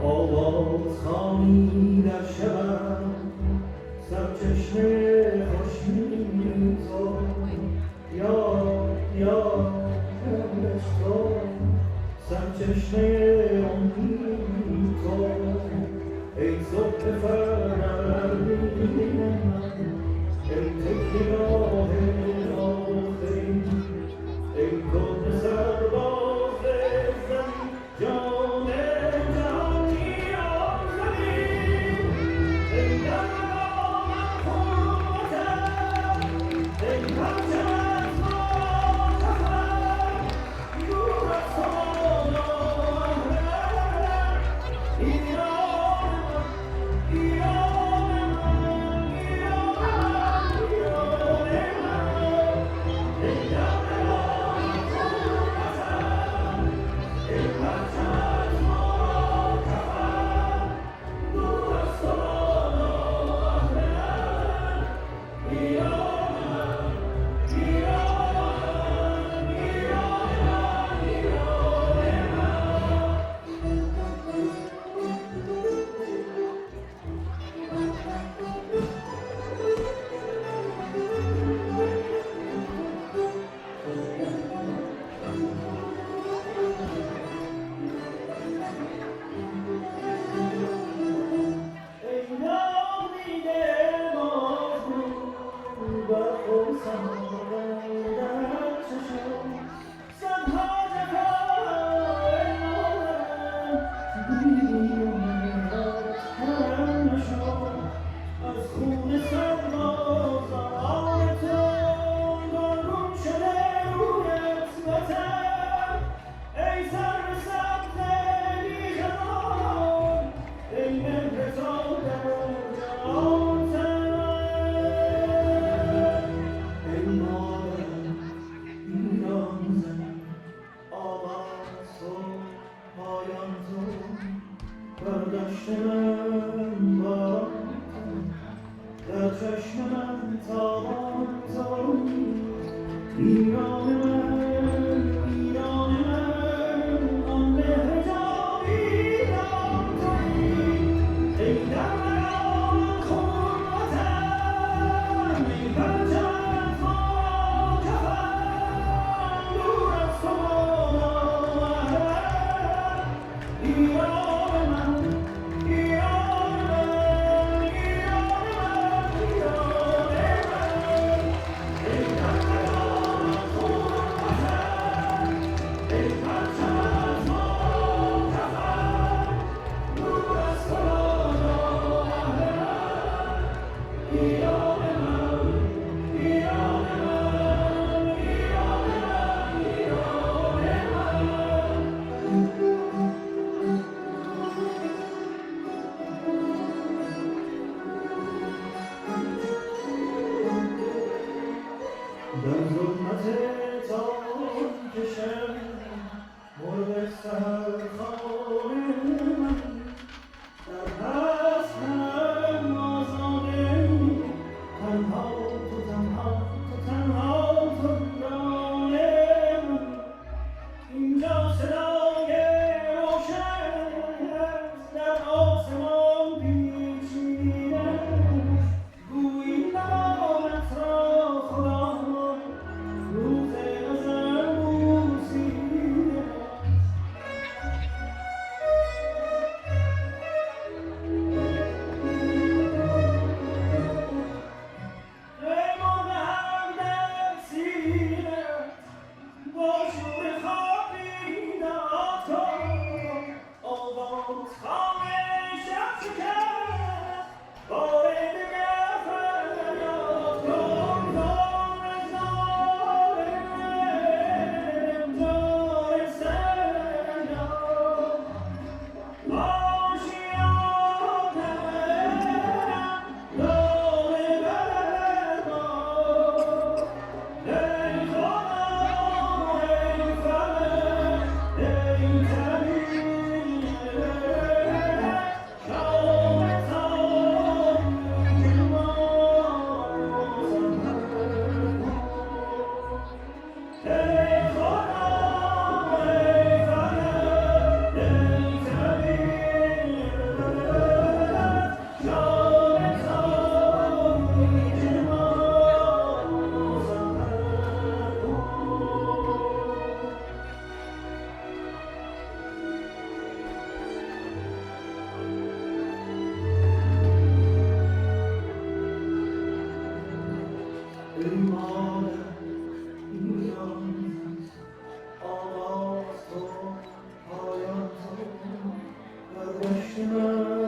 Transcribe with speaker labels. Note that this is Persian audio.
Speaker 1: آوازخوانی در شبم سرچشمه خوشمی تو یا تو سرچشمه امید تو ای صبح فروردین من ای تکیه‌گاه آخرین ای گل سرباز زمین جان جهانی آفرین ای درگاه قوتم ای پرچم از ماتمم نور از خدا احرم ایران من ایران من ایران من ای درگاه قوتم ای پرچم از ماتمم نور از خدا احرم ایران من ایران ای نامید مجنون بر خرسان در چشم صدها جفا ای مادرم بیرون حرم نشو از خون سربازان تو گلگون شده رویت وطن ای سرو سبز بیژن ای مهر تو در جهان ای مادرم ایران زمین آغاز تو پایان تو بر دشت من باران تو در چشم من تابان تو ایران من آن مهر جاویدان تویی ای در مرام خون وطن ای پرچم از ما کفن نور از تو بالا احرم ایران من ایران من ایران من ایران من ای در مرام خون من